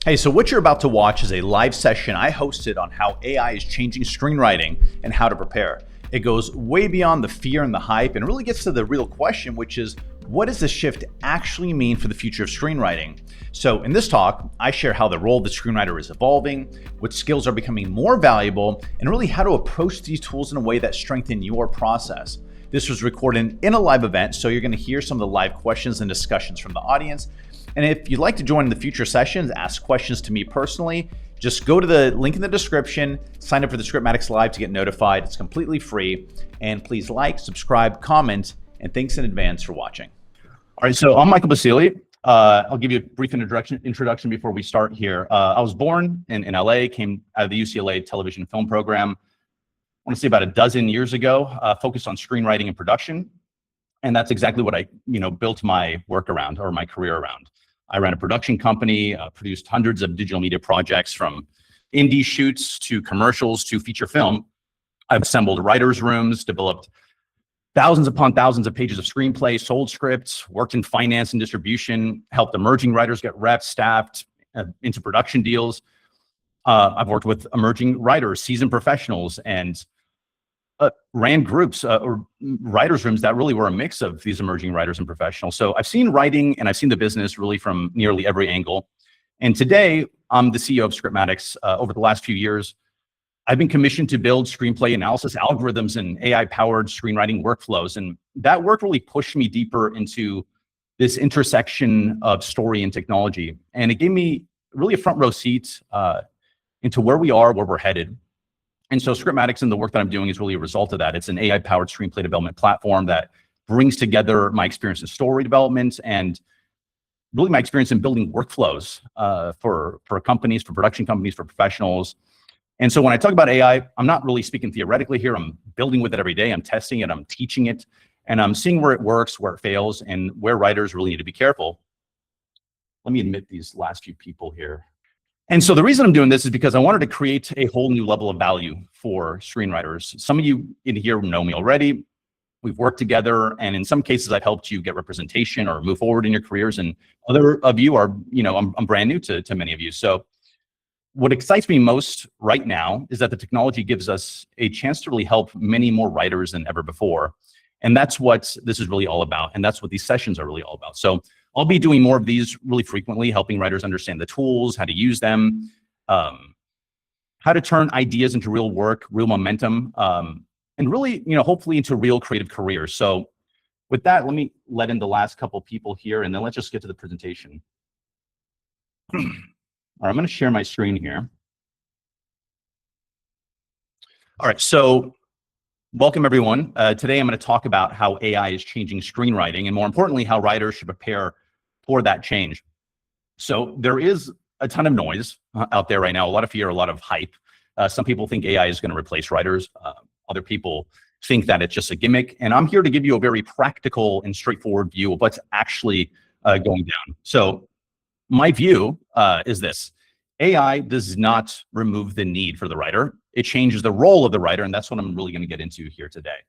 Hey, so what you're about to watch is a live session I hosted on how AI is changing screenwriting and how to prepare. It goes way beyond the fear and the hype and really gets to the real question, which is what does this shift actually mean for the future of screenwriting? So in this talk, I share how the role of the screenwriter is evolving, what skills are becoming more valuable, and really how to approach these tools in a way that strengthen your process. This was recorded in a live event, so you're going to hear some of the live questions and discussions from the audience. And if you'd like to join the future sessions, ask questions to me personally, just go to the link in the description, sign up for the Scriptmatix Live to get notified. It's completely free. And please like, subscribe, comment, and thanks in advance for watching. All right, so I'm Michael Basili. I'll give you a brief introduction before we start here. I was born in LA, came out of the UCLA television and film program. I want to say about a dozen years ago, focused on screenwriting and production. And that's exactly what I built my work around, or my career around. I ran a production company, produced hundreds of digital media projects, from indie shoots to commercials to feature film. I've assembled writers' rooms, developed thousands upon thousands of pages of screenplay, sold scripts, worked in finance and distribution, helped emerging writers get reps, staffed into production deals. I've worked with emerging writers, seasoned professionals, and ran groups or writers' rooms that really were a mix of these emerging writers and professionals. So I've seen writing and I've seen the business really from nearly every angle. And today I'm the CEO of Scriptmatix. Over the last few years, I've been commissioned to build screenplay analysis algorithms and AI-powered screenwriting workflows. And that work really pushed me deeper into this intersection of story and technology. And it gave me really a front row seat into where we are, where we're headed. And so Scriptmatix and the work that I'm doing is really a result of that. It's an AI-powered screenplay development platform that brings together my experience in story development and really my experience in building workflows for companies, for production companies, for professionals. And so when I talk about AI, I'm not really speaking theoretically here. I'm building with it every day. I'm testing it. I'm teaching it. And I'm seeing where it works, where it fails, and where writers really need to be careful. Let me admit these last few people here. And so the reason I'm doing this is because I wanted to create a whole new level of value for screenwriters. Some of you in here know me already. We've worked together, and in some cases, I've helped you get representation or move forward in your careers. And other of you are, I'm brand new to many of you. So what excites me most right now is that the technology gives us a chance to really help many more writers than ever before. And that's what this is really all about. And that's what these sessions are really all about. So I'll be doing more of these really frequently, helping writers understand the tools, how to use them, how to turn ideas into real work, real momentum, and really, hopefully into real creative careers. So with that, let me let in the last couple people here, and then let's just get to the presentation. All right, I'm going to share my screen here. All right, so welcome everyone. Today I'm going to talk about how AI is changing screenwriting, and more importantly, how writers should prepare for that change. So there is a ton of noise out there right now, a lot of fear, a lot of hype. Some people think AI is going to replace writers. Other people think that it's just a gimmick. And I'm here to give you a very practical and straightforward view of what's actually going down. So my view is this: AI does not remove the need for the writer. It changes the role of the writer, and that's what I'm really going to get into here today.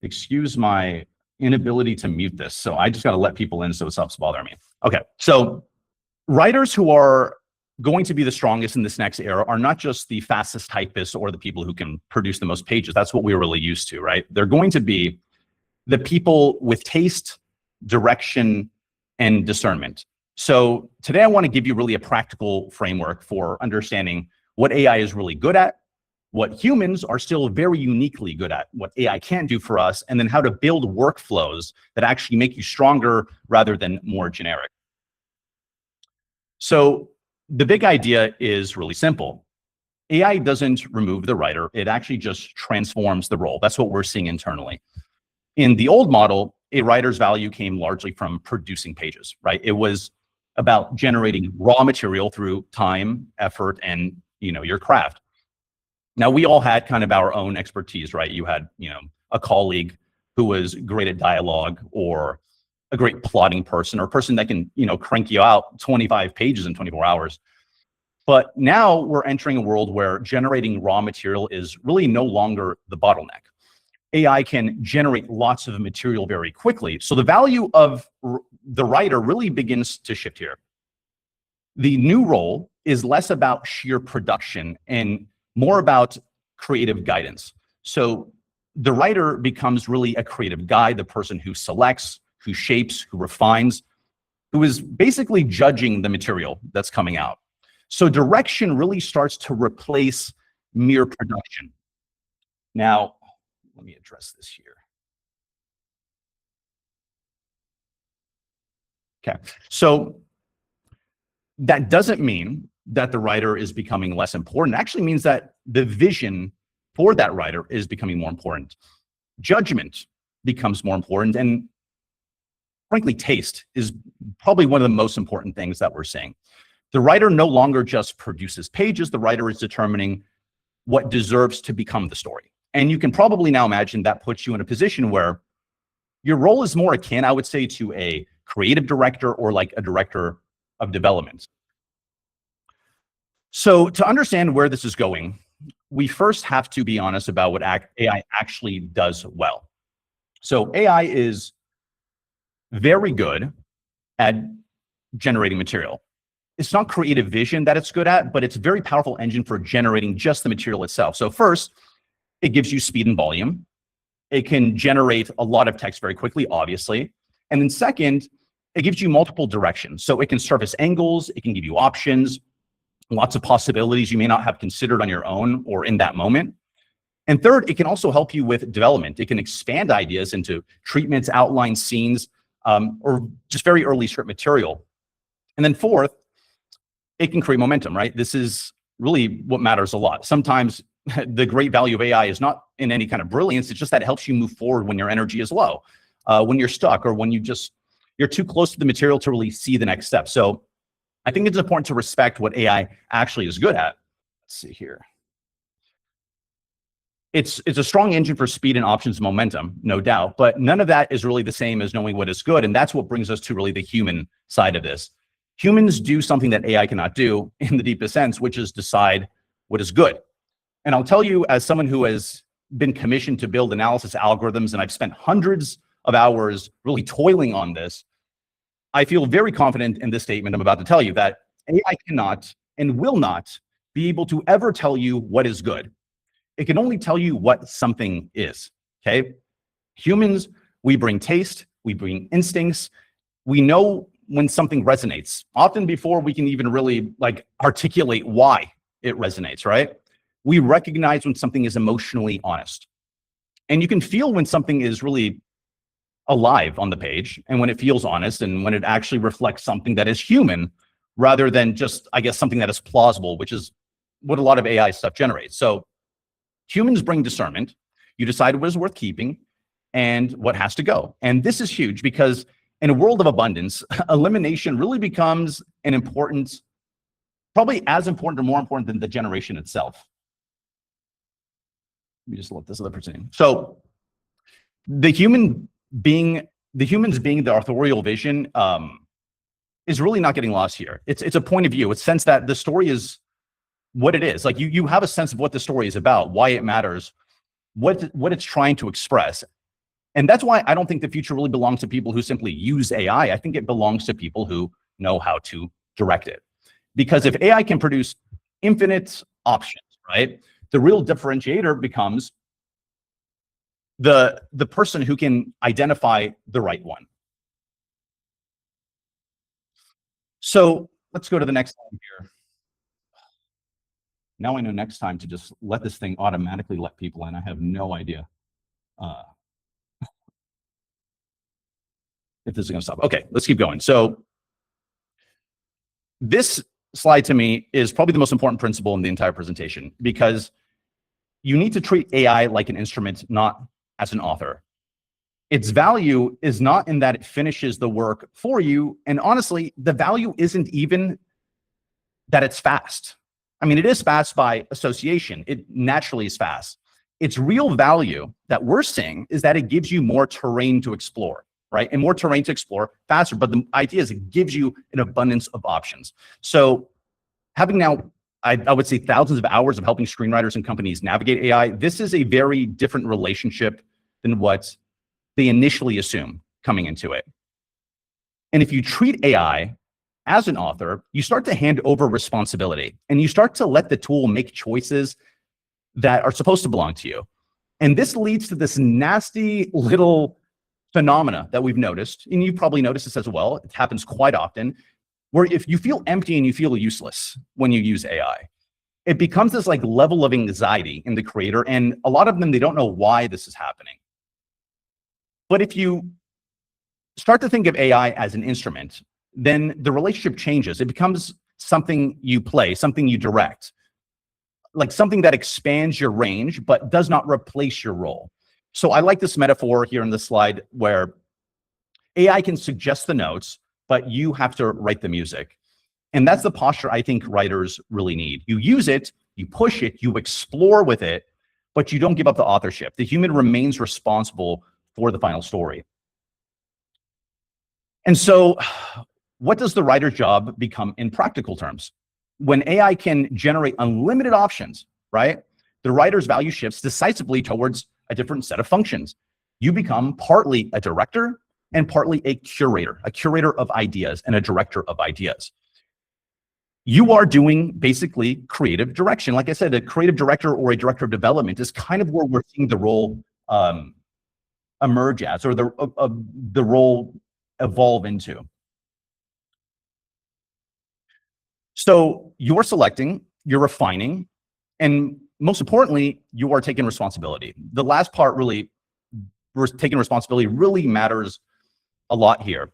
Excuse my inability to mute this, so I just got to let people in so it stops bothering me. Okay, so writers who are going to be the strongest in this next era are not just the fastest typists or the people who can produce the most pages. That's what we're really used to, right? They're going to be the people with taste, direction, and discernment. So today I want to give you really a practical framework for understanding what AI is really good at, what humans are still very uniquely good at, what AI can't do for us, and then how to build workflows that actually make you stronger rather than more generic. So the big idea is really simple. AI doesn't remove the writer. It actually just transforms the role. That's what we're seeing internally. In the old model, a writer's value came largely from producing pages, right? It was about generating raw material through time, effort, and your craft. Now, we all had kind of our own expertise, right? You had, a colleague who was great at dialogue, or a great plotting person, or a person that can, crank you out 25 pages in 24 hours. But now we're entering a world where generating raw material is really no longer the bottleneck. AI can generate lots of material very quickly. So the value of the writer really begins to shift here. The new role is less about sheer production and more about creative guidance. So the writer becomes really a creative guide, the person who selects, who shapes, who refines, who is basically judging the material that's coming out. So direction really starts to replace mere production. Now, let me address this here. Okay, so that doesn't mean that the writer is becoming less important. It actually means that the vision for that writer is becoming more important. Judgment becomes more important, and frankly, taste is probably one of the most important things that we're seeing. The writer no longer just produces pages, the writer is determining what deserves to become the story. And you can probably now imagine that puts you in a position where your role is more akin, I would say, to a creative director or like a director of development. So to understand where this is going, we first have to be honest about what AI actually does well. So AI is very good at generating material. It's not creative vision that it's good at, but it's a very powerful engine for generating just the material itself. So first, it gives you speed and volume. It can generate a lot of text very quickly, obviously. And then second, it gives you multiple directions. So it can surface angles, it can give you options, lots of possibilities you may not have considered on your own or in that moment. And third, it can also help you with development. It can expand ideas into treatments, outlines, scenes, or just very early script material. And then fourth, it can create momentum, right? This is really what matters a lot. Sometimes the great value of AI is not in any kind of brilliance. It's just that it helps you move forward when your energy is low, when you're stuck, or when you're too close to the material to really see the next step. So I think it's important to respect what AI actually is good at. Let's see here. It's a strong engine for speed and options momentum, no doubt, but none of that is really the same as knowing what is good. And that's what brings us to really the human side of this. Humans do something that AI cannot do in the deepest sense, which is decide what is good. And I'll tell you, as someone who has been commissioned to build analysis algorithms, and I've spent hundreds of hours really toiling on this, I feel very confident in this statement I'm about to tell you, that AI cannot and will not be able to ever tell you what is good. It can only tell you what something is, okay? Humans, we bring taste, we bring instincts, we know when something resonates, often before we can even really articulate why it resonates, right? We recognize when something is emotionally honest. And you can feel when something is really alive on the page, and when it feels honest, and when it actually reflects something that is human, rather than just, I guess, something that is plausible, which is what a lot of AI stuff generates. So humans bring discernment. You decide what is worth keeping and what has to go. And this is huge because in a world of abundance, elimination really becomes an important, probably as important or more important than the generation itself. Let me just let this other person in. So the humans being the authorial vision is really not getting lost here. It's a point of view. It's a sense that the story is what it is. Like you have a sense of what the story is about, why it matters, what it's trying to express. And that's why I don't think the future really belongs to people who simply use AI. I think it belongs to people who know how to direct it. Because if AI can produce infinite options, right, the real differentiator becomes the person who can identify the right one. So let's go to the next slide here. Now I know next time to just let this thing automatically let people in. I have no idea if this is going to stop. Okay, let's keep going. So this slide to me is probably the most important principle in the entire presentation, because you need to treat AI like an instrument, not as an author. Its value is not in that it finishes the work for you. And honestly, the value isn't even that it's fast. I mean, it is fast by association. It naturally is fast. Its real value that we're seeing is that it gives you more terrain to explore, right? And more terrain to explore faster. But the idea is it gives you an abundance of options. So having now, I would say, thousands of hours of helping screenwriters and companies navigate AI, this is a very different relationship than what they initially assume coming into it. And if you treat AI as an author, you start to hand over responsibility and you start to let the tool make choices that are supposed to belong to you. And this leads to this nasty little phenomena that we've noticed, and you've probably noticed this as well. It happens quite often, where if you feel empty and you feel useless when you use AI, it becomes this like level of anxiety in the creator. And a lot of them, they don't know why this is happening. But if you start to think of AI as an instrument, then the relationship changes. It becomes something you play, something you direct, like something that expands your range, but does not replace your role. So I like this metaphor here in this slide where AI can suggest the notes, but you have to write the music. And that's the posture I think writers really need. You use it, you push it, you explore with it, but you don't give up the authorship. The human remains responsible for the final story. And so what does the writer's job become in practical terms? When AI can generate unlimited options, right? The writer's value shifts decisively towards a different set of functions. You become partly a director and partly a curator of ideas and a director of ideas. You are doing basically creative direction. Like I said, a creative director or a director of development is kind of where we're seeing the role emerge as, or the role evolve into. So you're selecting, you're refining, and most importantly, you are taking responsibility. The last part really, taking responsibility really matters a lot here,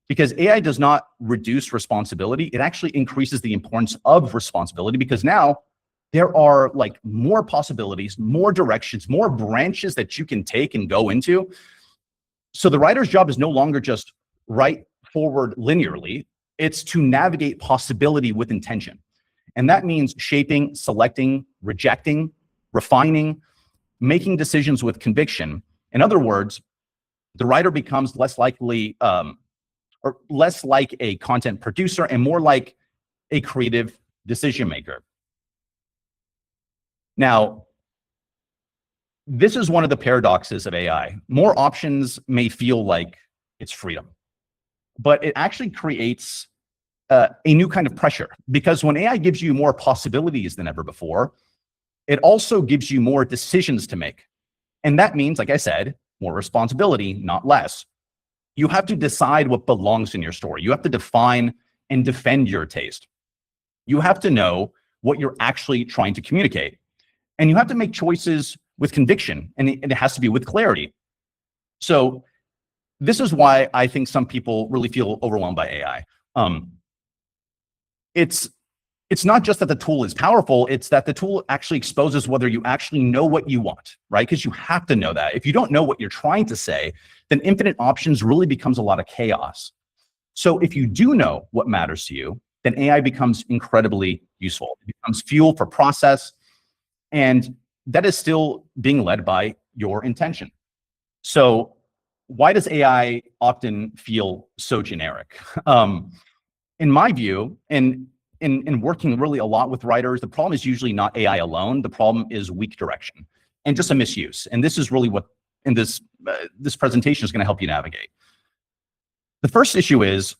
because AI does not reduce responsibility. It actually increases the importance of responsibility, because now there are like more possibilities, more directions, more branches that you can take and go into. So the writer's job is no longer just write forward linearly. It's to navigate possibility with intention. And that means shaping, selecting, rejecting, refining, making decisions with conviction. In other words, the writer becomes less likely, or less like a content producer and more like a creative decision maker. Now, this is one of the paradoxes of AI. More options may feel like it's freedom, but it actually creates a new kind of pressure, because when AI gives you more possibilities than ever before, it also gives you more decisions to make. And that means, like I said, more responsibility, not less. You have to decide what belongs in your story. You have to define and defend your taste. You have to know what you're actually trying to communicate. And you have to make choices with conviction, and it has to be with clarity. So this is why I think some people really feel overwhelmed by AI. It's not just that the tool is powerful, it's that the tool actually exposes whether you actually know what you want, right? Because you have to know that. If you don't know what you're trying to say, then infinite options really becomes a lot of chaos. So if you do know what matters to you, then AI becomes incredibly useful. It becomes fuel for process, and that is still being led by your intention. So why does AI often feel so generic? In my view, and in working really a lot with writers, the problem is usually not AI alone. The problem is weak direction and just a misuse. And this is really what in this presentation is going to help you navigate. The first issue is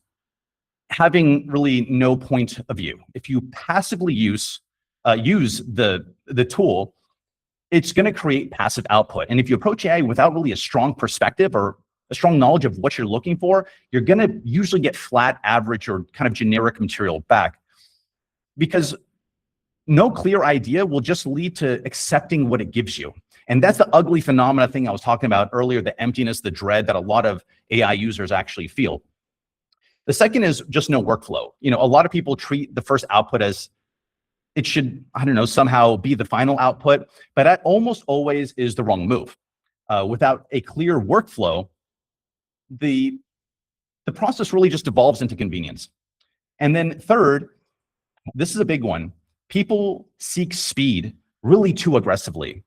having really no point of view. If you passively use the tool, it's going to create passive output. And if you approach AI without really a strong perspective or a strong knowledge of what you're looking for, you're going to usually get flat, average, or kind of generic material back, because no clear idea will just lead to accepting what it gives you. And that's the ugly phenomena thing I was talking about earlier, the emptiness, the dread that a lot of AI users actually feel. The second is just no workflow. You know, a lot of people treat the first output as it should, I don't know, somehow be the final output, but that almost always is the wrong move. Without a clear workflow, the process really just devolves into convenience. And then third, this is a big one. People seek speed really too aggressively.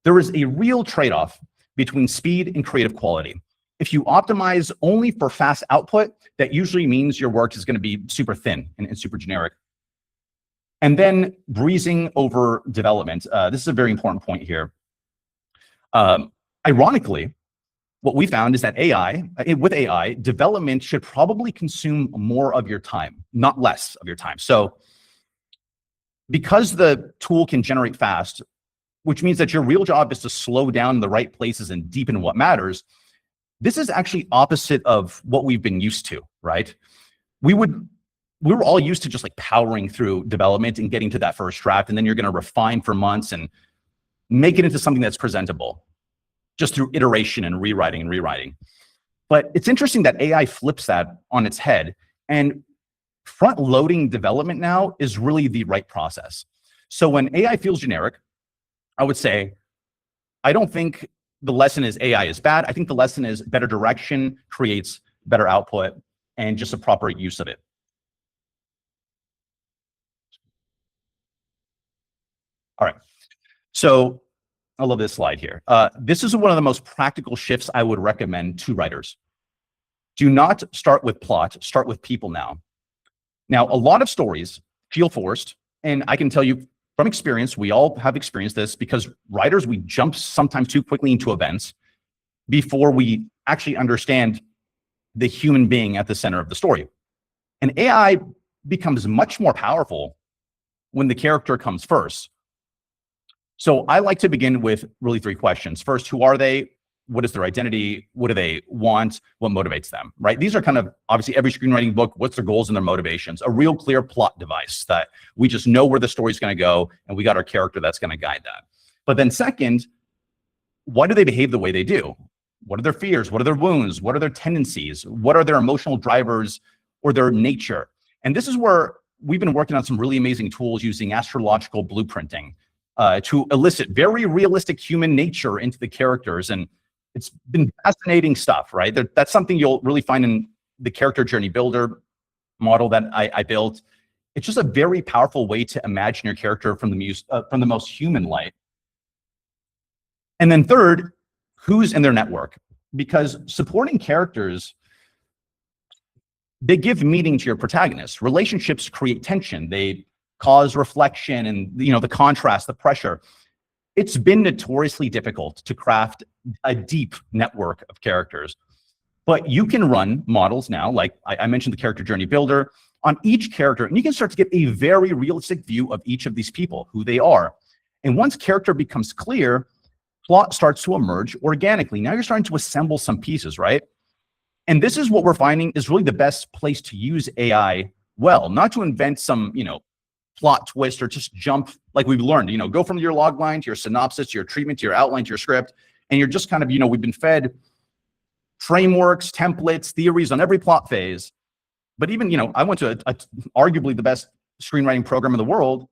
There is a real trade-off between speed and creative quality. If you optimize only for fast output, that usually means your work is going to be super thin and super generic. And then breezing over development. This is a very important point here. Ironically, what we found is that with AI, development should probably consume more of your time, not less of your time. So because the tool can generate fast, which means that your real job is to slow down in the right places and deepen what matters, this is actually opposite of what we've been used to, right? We were all used to just like powering through development and getting to that first draft, and then you're going to refine for months and make it into something that's presentable just through iteration and rewriting. But it's interesting that AI flips that on its head, and front loading development now is really the right process. So when AI feels generic, I would say, I don't think the lesson is AI is bad. I think the lesson is better direction creates better output and just a proper use of it. All right. So I love this slide here. This is one of the most practical shifts I would recommend to writers. Do not start with plot, start with people now. Now, a lot of stories feel forced, and I can tell you from experience, we all have experienced this because writers, we jump sometimes too quickly into events before we actually understand the human being at the center of the story. And AI becomes much more powerful when the character comes first. So I like to begin with really three questions. First, who are they? What is their identity? What do they want? What motivates them, right? These are kind of obviously every screenwriting book, what's their goals and their motivations, a real clear plot device that we just know where the story's going to go and we got our character that's going to guide that. But then second, why do they behave the way they do? What are their fears? What are their wounds? What are their tendencies? What are their emotional drivers or their nature? And this is where we've been working on some really amazing tools using astrological blueprinting to elicit very realistic human nature into the characters. And it's been fascinating stuff, right? That's something you'll really find in the character journey builder model that I built. It's just a very powerful way to imagine your character from the most human light. And then third, who's in their network? Because supporting characters, they give meaning to your protagonist. Relationships create tension. They cause reflection and the contrast, the pressure. It's been notoriously difficult to craft a deep network of characters, but you can run models now, like I mentioned the character journey builder, on each character, and you can start to get a very realistic view of each of these people, who they are. And once character becomes clear, plot starts to emerge organically. Now you're starting to assemble some pieces, right? And this is what we're finding is really the best place to use AI well, not to invent some, plot twist or just jump like we've learned, go from your log line to your synopsis, to your treatment, to your outline, to your script. And you're just kind of, we've been fed frameworks, templates, theories on every plot phase. But even, I went to arguably the best screenwriting program in the world.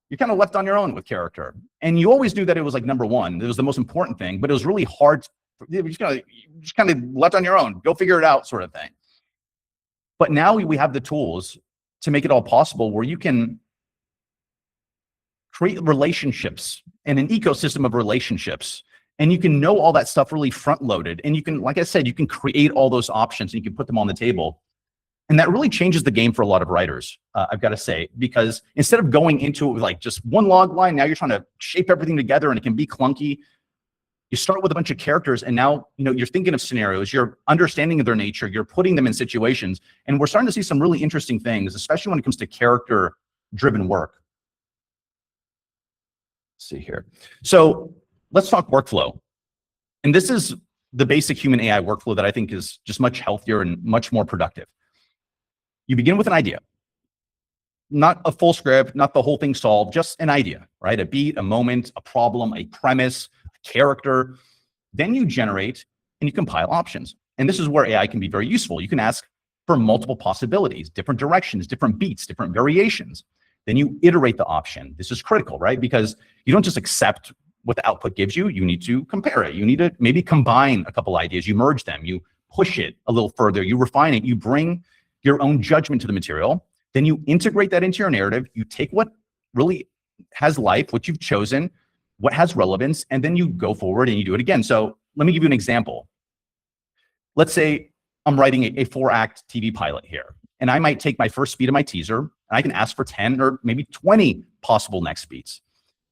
You're kind of left on your own with character. And you always knew that it was like number one. It was the most important thing, but it was really hard. You just kind of left on your own. Go figure it out sort of thing. But now we have the tools to make it all possible where you can create relationships and an ecosystem of relationships. And you can know all that stuff really front loaded. And you can, like I said, you can create all those options and you can put them on the table. And that really changes the game for a lot of writers, I've got to say, because instead of going into it with like just one log line, now you're trying to shape everything together and it can be clunky. You start with a bunch of characters and now, you're thinking of scenarios, you're understanding of their nature, you're putting them in situations. And we're starting to see some really interesting things, especially when it comes to character-driven work. Let's see here. So let's talk workflow. And this is the basic human AI workflow that I think is just much healthier and much more productive. You begin with an idea, not a full script, not the whole thing solved, just an idea, right? A beat, a moment, a problem, a premise, a character. Then you generate and you compile options. And this is where AI can be very useful. You can ask for multiple possibilities, different directions, different beats, different variations. Then you iterate the option. This is critical, right? Because you don't just accept what the output gives you. You need to compare it. You need to maybe combine a couple ideas. You merge them. You push it a little further. You refine it. You bring your own judgment to the material. Then you integrate that into your narrative. You take what really has life, what you've chosen, what has relevance, and then you go forward and you do it again. So let me give you an example. Let's say I'm writing a 4-act TV pilot here, and I might take my first beat of my teaser, and I can ask for 10 or maybe 20 possible next beats.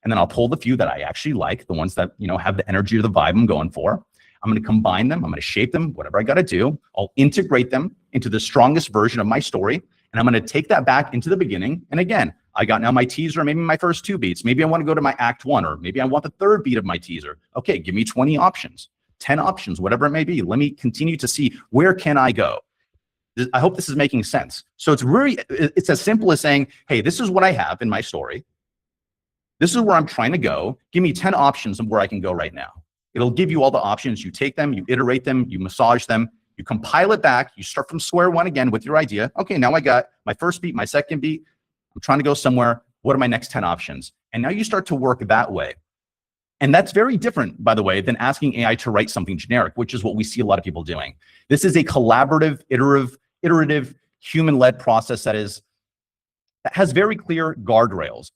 And then I'll pull the few that I actually like, the ones that, have the energy or the vibe I'm going for. I'm going to combine them. I'm going to shape them, whatever I got to do. I'll integrate them into the strongest version of my story. And I'm going to take that back into the beginning. And again, I got now my teaser, maybe my first 2 beats. Maybe I want to go to my act 1, or maybe I want the 3rd beat of my teaser. Okay, give me 20 options, 10 options, whatever it may be. Let me continue to see where can I go. I hope this is making sense. So it's as simple as saying, hey, this is what I have in my story. This is where I'm trying to go. Give me 10 options of where I can go right now. It'll give you all the options. You take them, you iterate them, you massage them, you compile it back. You start from square one again with your idea. Okay, now I got my first beat, my second beat. I'm trying to go somewhere. What are my next 10 options? And now you start to work that way. And that's very different, by the way, than asking AI to write something generic, which is what we see a lot of people doing. This is a collaborative, iterative, human-led process that has very clear guardrails.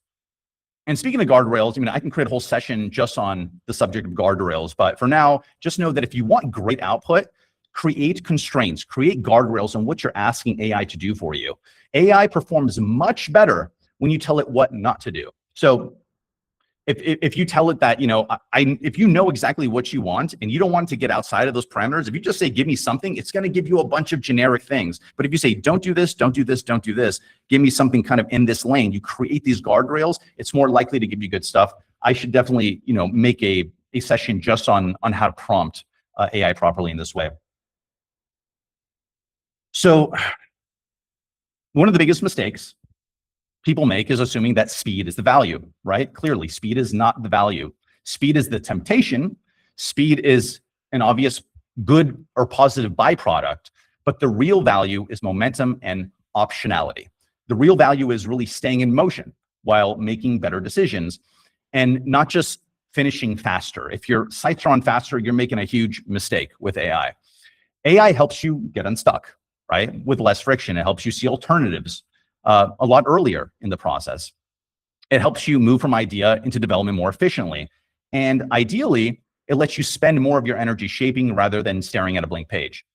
And speaking of guardrails, I mean, I can create a whole session just on the subject of guardrails, but for now, just know that if you want great output, create constraints, create guardrails on what you're asking AI to do for you. AI performs much better when you tell it what not to do. So if you tell it that, if you know exactly what you want and you don't want it to get outside of those parameters, if you just say, give me something, it's going to give you a bunch of generic things. But if you say, don't do this, don't do this, don't do this, give me something kind of in this lane, you create these guardrails, it's more likely to give you good stuff. I should definitely, make a session just on how to prompt AI properly in this way. So one of the biggest mistakes people make is assuming that speed is the value, right? Clearly, speed is not the value. Speed is the temptation. Speed is an obvious good or positive byproduct, but the real value is momentum and optionality. The real value is really staying in motion while making better decisions and not just finishing faster. If your sights are on faster, you're making a huge mistake with AI. AI helps you get unstuck, right? With less friction. It helps you see alternatives a lot earlier in the process. It helps you move from idea into development more efficiently. And ideally, it lets you spend more of your energy shaping rather than staring at a blank page.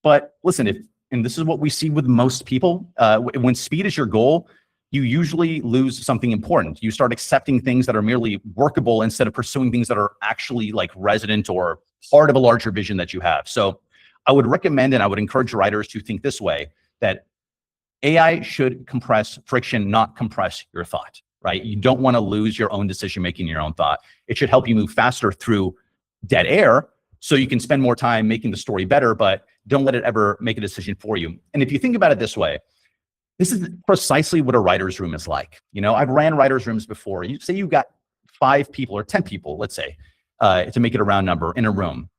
But listen, and this is what we see with most people, when speed is your goal, you usually lose something important. You start accepting things that are merely workable instead of pursuing things that are actually like resident or part of a larger vision that you have. So I would recommend and I would encourage writers to think this way, that AI should compress friction, not compress your thought, right? You don't want to lose your own decision-making, your own thought. It should help you move faster through dead air so you can spend more time making the story better, but don't let it ever make a decision for you. And if you think about it this way, this is precisely what a writer's room is like. I've ran writer's rooms before. You say you got 5 people or 10 people, let's say, to make it a round number in a room.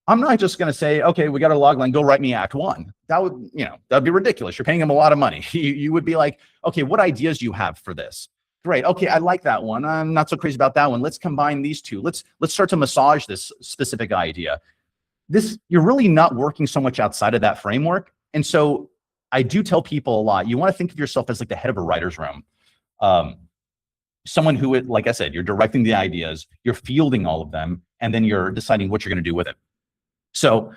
I'm not just going to say, okay, we got a log line, go write me act 1. That would, that'd be ridiculous. You're paying them a lot of money. You would be like, okay, what ideas do you have for this? Great. Okay, I like that one. I'm not so crazy about that one. Let's combine these two. Let's start to massage this specific idea. You're really not working so much outside of that framework. And so I do tell people a lot, you want to think of yourself as like the head of a writer's room. Someone who, like I said, you're directing the ideas, you're fielding all of them, and then you're deciding what you're going to do with it. So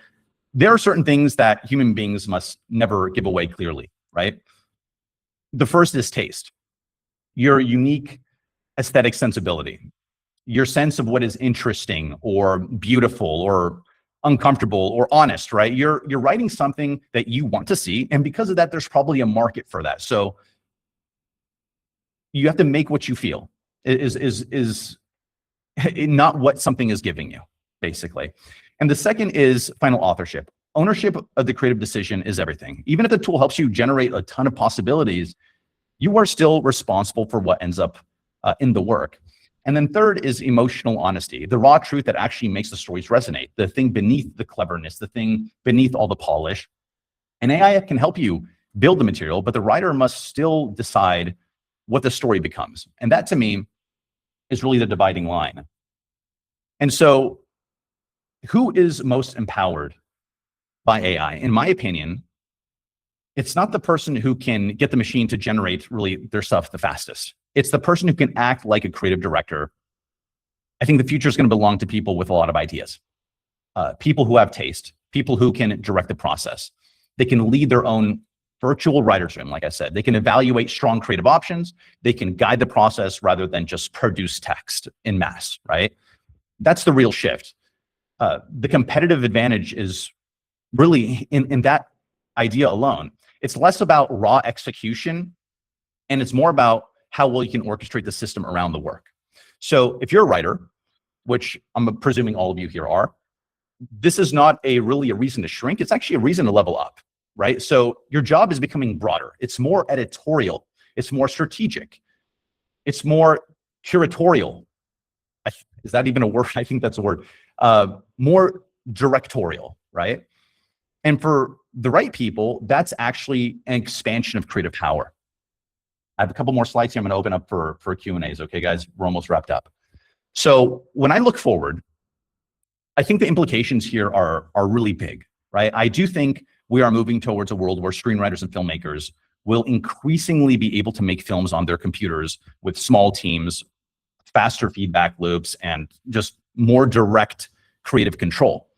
there are certain things that human beings must never give away clearly, right? The first is taste, your unique aesthetic sensibility, your sense of what is interesting or beautiful or uncomfortable or honest, right? You're writing something that you want to see, and because of that, there's probably a market for that. So you have to make what you feel is not what something is giving you, basically. And the second is final authorship. Ownership of the creative decision is everything. Even if the tool helps you generate a ton of possibilities, you are still responsible for what ends up in the work. And then third is emotional honesty, the raw truth that actually makes the stories resonate, the thing beneath the cleverness, the thing beneath all the polish. And AI can help you build the material, but the writer must still decide what the story becomes. And that, to me, is really the dividing line. And so who is most empowered by AI? In my opinion, it's not the person who can get the machine to generate really their stuff the fastest. It's the person who can act like a creative director. I think the future is going to belong to people with a lot of ideas, people who have taste, people who can direct the process. They can lead their own virtual writer's room, like I said. They can evaluate strong creative options. They can guide the process rather than just produce text in mass, right? That's the real shift. The competitive advantage is really in that idea alone. It's less about raw execution, and it's more about how well you can orchestrate the system around the work. So if you're a writer, which I'm presuming all of you here are, this is not really a reason to shrink. It's actually a reason to level up, right? So your job is becoming broader. It's more editorial. It's more strategic. It's more curatorial. Is that even a word? I think that's a word. More directorial, right? And for the right people, that's actually an expansion of creative power. I have a couple more slides here. I'm going to open up for Q&As. Okay, guys, we're almost wrapped up. So when I look forward, I think the implications here are really big, right? I do think we are moving towards a world where screenwriters and filmmakers will increasingly be able to make films on their computers with small teams, faster feedback loops, and just more direct creative control.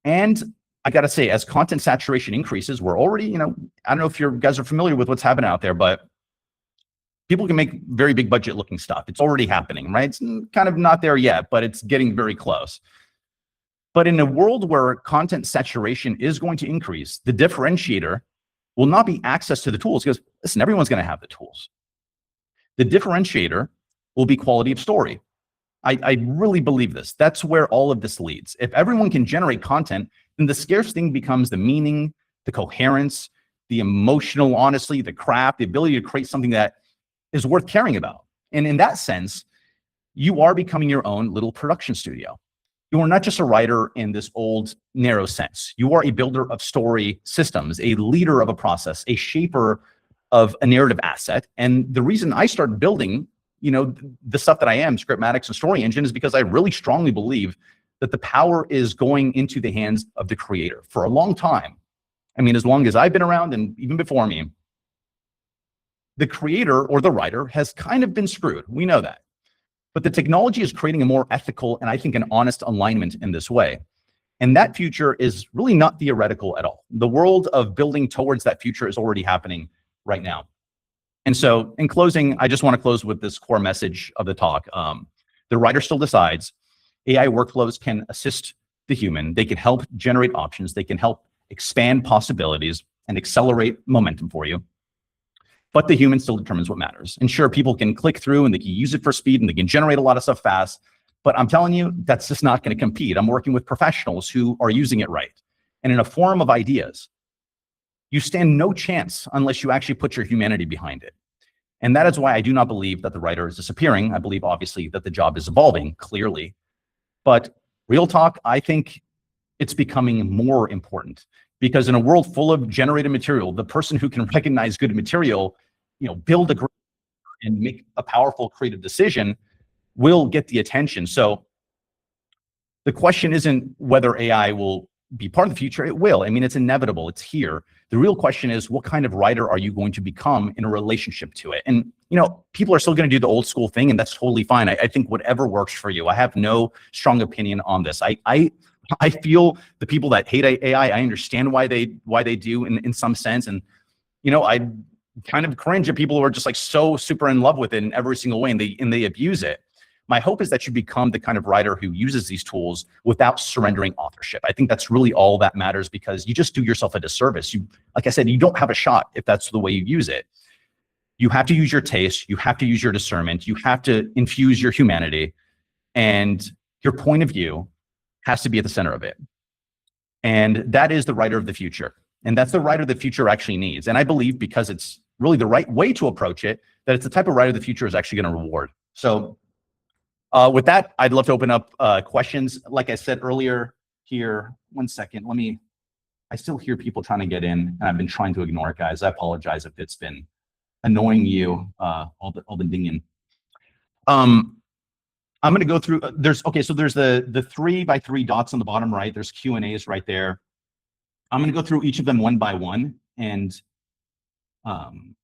And I got to say, as content saturation increases, we're already, I don't know if you guys are familiar with what's happening out there, but people can make very big budget looking stuff. It's already happening, right? It's kind of not there yet, but it's getting very close. But in a world where content saturation is going to increase, the differentiator will not be access to the tools, because listen, everyone's going to have the tools. The differentiator will be quality of story. I really believe this. That's where all of this leads. If everyone can generate content, then the scarce thing becomes the meaning, the coherence, the emotional, honestly, the craft, the ability to create something that is worth caring about. And in that sense, you are becoming your own little production studio. You are not just a writer in this old, narrow sense. You are a builder of story systems, a leader of a process, a shaper of a narrative asset. And the reason I started building, the stuff that I am, Scriptmatix and Story Engine, is because I really strongly believe that the power is going into the hands of the creator for a long time. I mean, as long as I've been around and even before me, the creator or the writer has kind of been screwed. We know that. But the technology is creating a more ethical and I think an honest alignment in this way. And that future is really not theoretical at all. The world of building towards that future is already happening right now. And so in closing, I just want to close with this core message of the talk. The writer still decides. AI workflows can assist the human. They can help generate options. They can help expand possibilities and accelerate momentum for you. But the human still determines what matters. And sure, people can click through and they can use it for speed and they can generate a lot of stuff fast. But I'm telling you, that's just not going to compete. I'm working with professionals who are using it right. And in a forum of ideas, you stand no chance unless you actually put your humanity behind it. And that is why I do not believe that the writer is disappearing. I believe, obviously, that the job is evolving, clearly. But real talk, I think it's becoming more important. Because in a world full of generated material, the person who can recognize good material, build a great and make a powerful creative decision will get the attention. So the question isn't whether AI will be part of the future. It will. I mean, it's inevitable. It's here. The real question is, what kind of writer are you going to become in a relationship to it? And, people are still going to do the old school thing, and that's totally fine. I think whatever works for you. I have no strong opinion on this. I feel the people that hate AI, I understand why they do in some sense. And, I kind of cringe at people who are just like so super in love with it in every single way and they abuse it. My hope is that you become the kind of writer who uses these tools without surrendering authorship. I think that's really all that matters, because you just do yourself a disservice. Like I said, you don't have a shot if that's the way you use it. You have to use your taste. You have to use your discernment. You have to infuse your humanity, and your point of view has to be at the center of it. And that is the writer of the future. And that's the writer the future actually needs. And I believe, because it's really the right way to approach it, that it's the type of writer the future is actually going to reward. So with that, I'd love to open up questions. Like I said earlier here, one second, I still hear people trying to get in, and I've been trying to ignore it, guys. I apologize if it's been annoying you, all the dinging. I'm going to go through, there's the 3x3 dots on the bottom right. There's Q&As right there. I'm going to go through each of them one by one, and I'm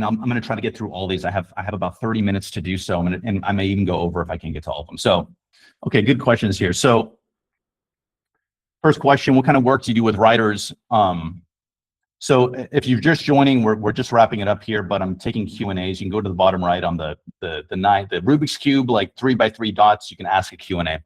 going to try to get through all these. I have about 30 minutes to do so, and I may even go over if I can get to all of them. So, okay, good questions here. So, first question: what kind of work do you do with writers? So, if you're just joining, we're just wrapping it up here, but I'm taking Q&As. You can go to the bottom right on the Rubik's Cube, like 3x3 dots. You can ask a Q&A.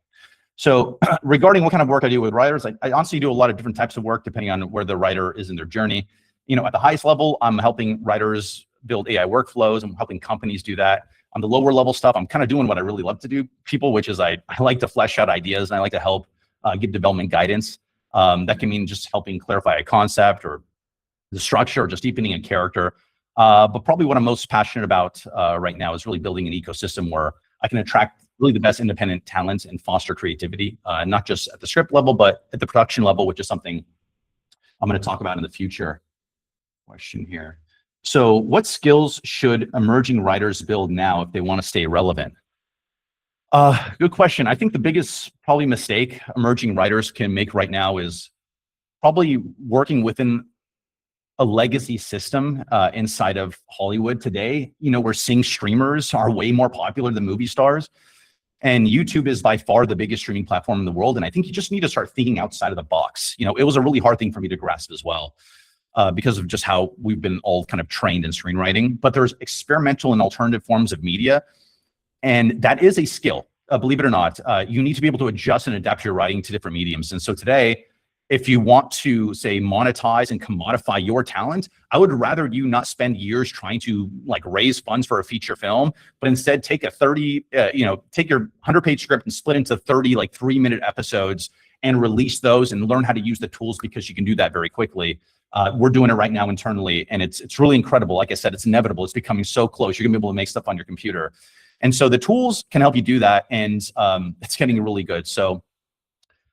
So regarding what kind of work I do with writers, I honestly do a lot of different types of work depending on where the writer is in their journey. At the highest level, I'm helping writers build AI workflows. I'm helping companies do that. On the lower level stuff, I'm kind of doing what I really love to do, people, which is I like to flesh out ideas and I like to help give development guidance. That can mean just helping clarify a concept or the structure or just deepening a character. But probably what I'm most passionate about right now is really building an ecosystem where I can attract really the best independent talents and foster creativity, not just at the script level, but at the production level, which is something I'm going to talk about in the future. Question here. So what skills should emerging writers build now if they want to stay relevant? Good question. I think the biggest probably mistake emerging writers can make right now is probably working within a legacy system inside of Hollywood today. We're seeing streamers are way more popular than movie stars. And YouTube is by far the biggest streaming platform in the world. And I think you just need to start thinking outside of the box. It was a really hard thing for me to grasp as well. Because of just how we've been all kind of trained in screenwriting, but there's experimental and alternative forms of media. And that is a skill, believe it or not. You need to be able to adjust and adapt your writing to different mediums. And so today, if you want to say monetize and commodify your talent, I would rather you not spend years trying to raise funds for a feature film, but instead take a take your 100-page script and split into 30 3-minute episodes and release those and learn how to use the tools, because you can do that very quickly. We're doing it right now internally, and it's really incredible. Like I said, it's inevitable. It's becoming so close. You're gonna be able to make stuff on your computer. And so the tools can help you do that, and it's getting really good. So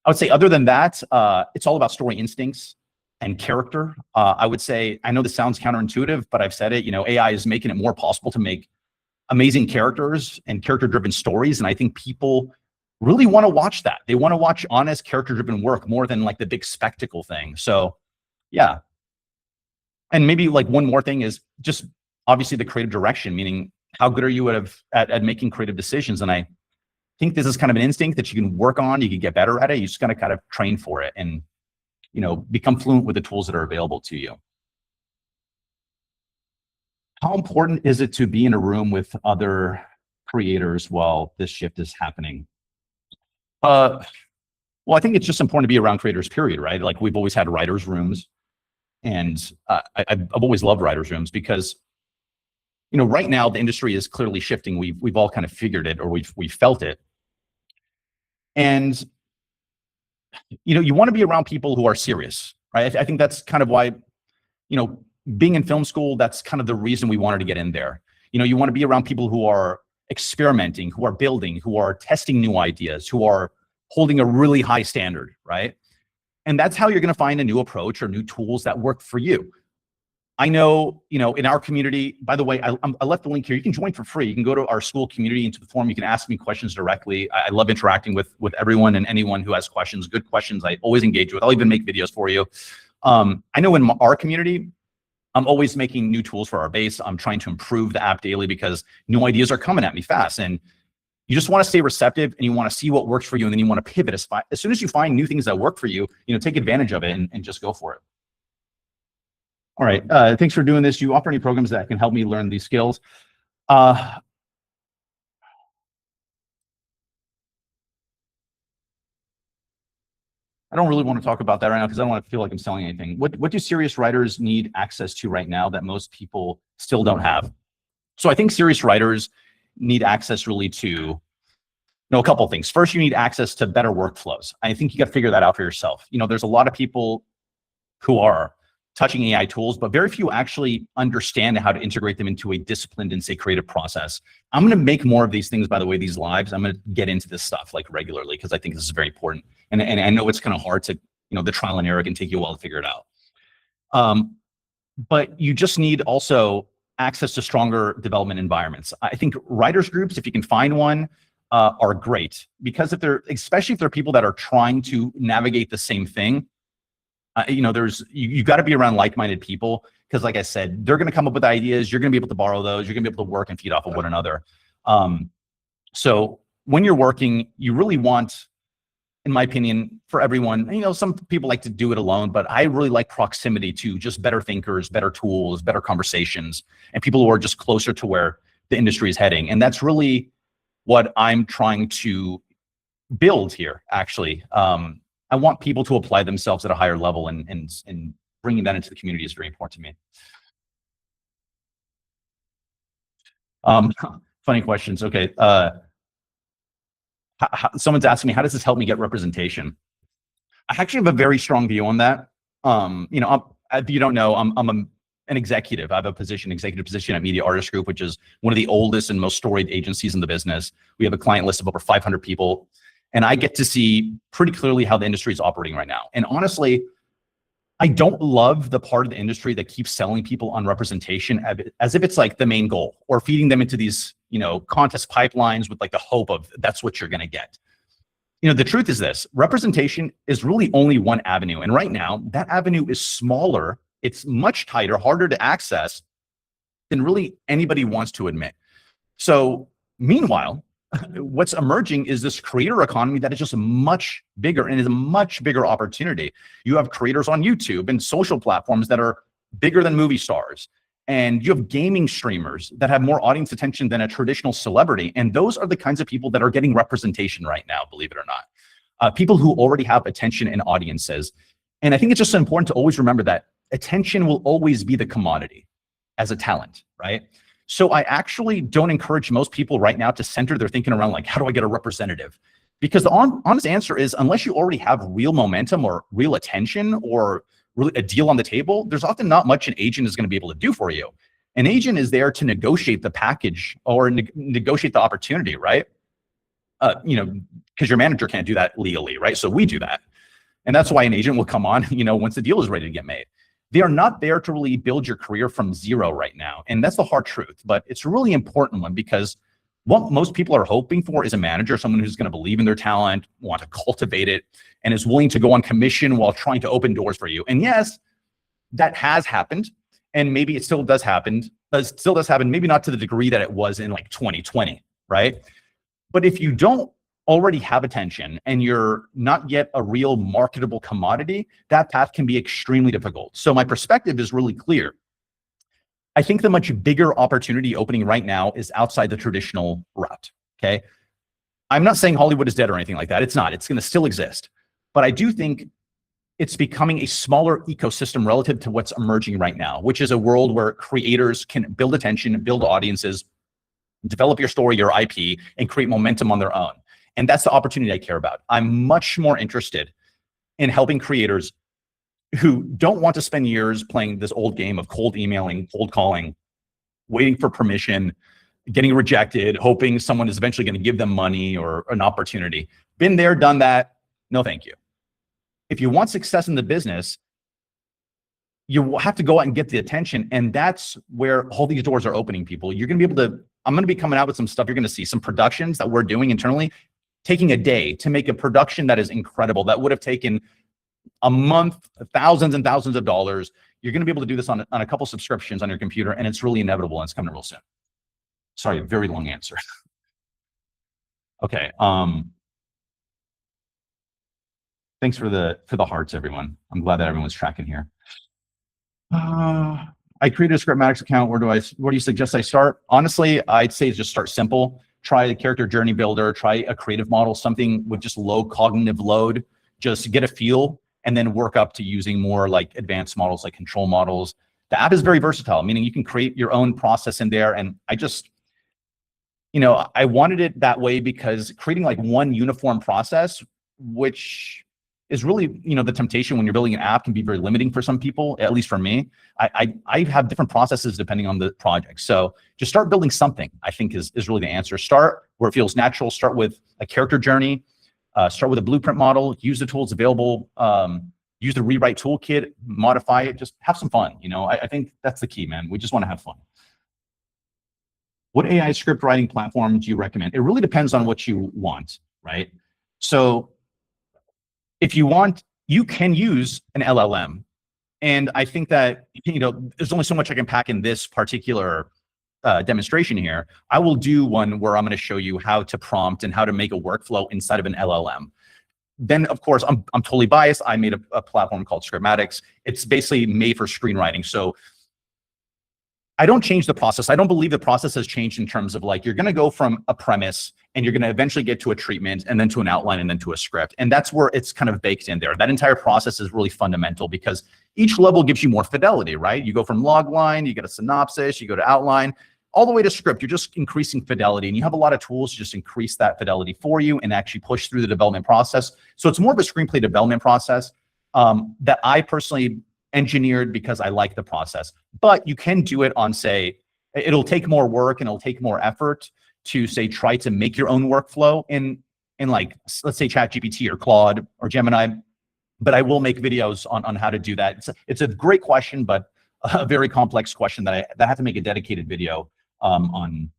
I would say other than that, it's all about story instincts and character. I would say, I know this sounds counterintuitive, but I've said it, AI is making it more possible to make amazing characters and character-driven stories. And I think people really want to watch that. They want to watch honest character-driven work more than the big spectacle thing. So yeah. And maybe one more thing is just obviously the creative direction, meaning how good are you at making creative decisions? And I think this is kind of an instinct that you can work on. You can get better at it. You just got to kind of train for it and, become fluent with the tools that are available to you. How important is it to be in a room with other creators while this shift is happening? Well, I think it's just important to be around creators, period, right? We've always had writers' rooms. And I've always loved writers' rooms because, right now the industry is clearly shifting. We've all kind of figured it, or we've felt it. And, you want to be around people who are serious, right? I think that's kind of why, being in film school, that's kind of the reason we wanted to get in there. You want to be around people who are experimenting, who are building, who are testing new ideas, who are holding a really high standard, right? And that's how you're going to find a new approach or new tools that work for you. I know, in our community, by the way, I left the link here. You can join for free. You can go to our school community, into the forum. You can ask me questions directly. I love interacting with everyone and anyone who has questions, good questions. I always engage with. I'll even make videos for you. I know in our community, I'm always making new tools for our base. I'm trying to improve the app daily because new ideas are coming at me fast. And you just want to stay receptive, and you want to see what works for you. And then you want to pivot as soon as you find new things that work for you, take advantage of it and just go for it. All right. Thanks for doing this. Do you offer any programs that can help me learn these skills? I don't really want to talk about that right now because I don't want to feel like I'm selling anything. What do serious writers need access to right now that most people still don't have? So I think serious writers need access really to a couple of things. First, you need access to better workflows. I think you got to figure that out for yourself. There's a lot of people who are touching AI tools, but very few actually understand how to integrate them into a disciplined and, say, creative process. I'm going to make more of these things, by the way, these lives. I'm going to get into this stuff regularly because I think this is very important. And I know it's kind of hard to, the trial and error can take you a while to figure it out. But you just need also access to stronger development environments. I think writers groups, if you can find one, are great, because especially if they're people that are trying to navigate the same thing. You got to be around like-minded people, because like I said, they're going to come up with ideas. You're going to be able to borrow those. You're going to be able to work and feed off of one another. So when you're working, you really want, in my opinion, for everyone, some people like to do it alone, but I really like proximity to just better thinkers, better tools, better conversations, and people who are just closer to where the industry is heading. And that's really what I'm trying to build here, actually. I want people to apply themselves at a higher level, and bringing that into the community is very important to me. Funny questions. Okay. Someone's asking me, how does this help me get representation? I actually have a very strong view on that. If you don't know, I'm an executive. I have a executive position at Media Artist Group, which is one of the oldest and most storied agencies in the business. We have a client list of over 500 people, and I get to see pretty clearly how the industry is operating right now. And honestly, I don't love the part of the industry that keeps selling people on representation as if it's like the main goal, or feeding them into these, contest pipelines with like the hope of that's what you're going to get. The truth is this: representation is really only one avenue. And right now, that avenue is smaller. It's much tighter, harder to access than really anybody wants to admit. So meanwhile, what's emerging is this creator economy that is just much bigger and is a much bigger opportunity. You have creators on YouTube and social platforms that are bigger than movie stars. And you have gaming streamers that have more audience attention than a traditional celebrity. And those are the kinds of people that are getting representation right now, believe it or not. People who already have attention and audiences. And I think it's just important to always remember that attention will always be the commodity as a talent, right? So I actually don't encourage most people right now to center their thinking around like, how do I get a representative? Because the honest answer is, unless you already have real momentum or real attention or really a deal on the table, there's often not much an agent is going to be able to do for you. An agent is there to negotiate the package or negotiate the opportunity, right? Because your manager can't do that legally, right? So we do that. And that's why an agent will come on, once the deal is ready to get made. They are not there to really build your career from zero right now. And that's the hard truth, but it's a really important one, because what most people are hoping for is a manager, someone who's going to believe in their talent, want to cultivate it, and is willing to go on commission while trying to open doors for you. And yes, that has happened, and maybe it still does happen, maybe not to the degree that it was in like 2020, right? But if you don't already have attention and you're not yet a real marketable commodity, that path can be extremely difficult. So my perspective is really clear. I think the much bigger opportunity opening right now is outside the traditional route, okay? I'm not saying Hollywood is dead or anything like that. It's not. It's going to still exist. But I do think it's becoming a smaller ecosystem relative to what's emerging right now, which is a world where creators can build attention, build audiences, develop your story, your IP, and create momentum on their own. And that's the opportunity I care about. I'm much more interested in helping creators who don't want to spend years playing this old game of cold emailing, cold calling, waiting for permission, getting rejected, hoping someone is eventually going to give them money or an opportunity. Been there, done that. No, thank you. If you want success in the business, you will have to go out and get the attention. And that's where all these doors are opening, people. You're going to be able to, I'm going to be coming out with some stuff. You're going to see some productions that we're doing internally, taking a day to make a production that is incredible, that would have taken a month, thousands and thousands of dollars. You're going to be able to do this on a couple subscriptions on your computer, and it's really inevitable, and it's coming real soon. Sorry, a very long answer. Okay. Thanks for the hearts, everyone. I'm glad that everyone's tracking here. I created a Scriptmatix account. Where do you suggest I start? Honestly, I'd say just start simple. Try the character journey builder. Try a creative model, something with just low cognitive load. Just get a feel, and then work up to using more like advanced models, like control models. The app is very versatile, meaning you can create your own process in there. And I just, I wanted it that way because creating like one uniform process, which is really, the temptation when you're building an app, can be very limiting for some people, at least for me. I have different processes depending on the project. So just start building something, I think is really the answer. Start where it feels natural. Start with a character journey. Start with a blueprint model, use the tools available, use the rewrite toolkit, modify it, just have some fun. I think that's the key, man. We just want to have fun. What AI script writing platform do you recommend? It really depends on what you want, right? So if you want, you can use an LLM. And I think that, there's only so much I can pack in this particular demonstration here. I will do one where I'm going to show you how to prompt and how to make a workflow inside of an LLM. Then, of course, I'm totally biased. I made a platform called Scriptmatix. It's basically made for screenwriting. So I don't change the process. I don't believe the process has changed in terms of like, you're going to go from a premise and you're going to eventually get to a treatment and then to an outline and then to a script. And that's where it's kind of baked in there. That entire process is really fundamental because each level gives you more fidelity, right? You go from log line, you get a synopsis, you go to outline, all the way to script. You're just increasing fidelity, and you have a lot of tools to just increase that fidelity for you and actually push through the development process. So it's more of a screenplay development process that I personally engineered because I like the process. But you can do it on, say, it'll take more work and it'll take more effort to, say, try to make your own workflow in like, let's say ChatGPT or Claude or Gemini. But I will make videos on how to do that. It's a great question, but a very complex question that I have to make a dedicated video on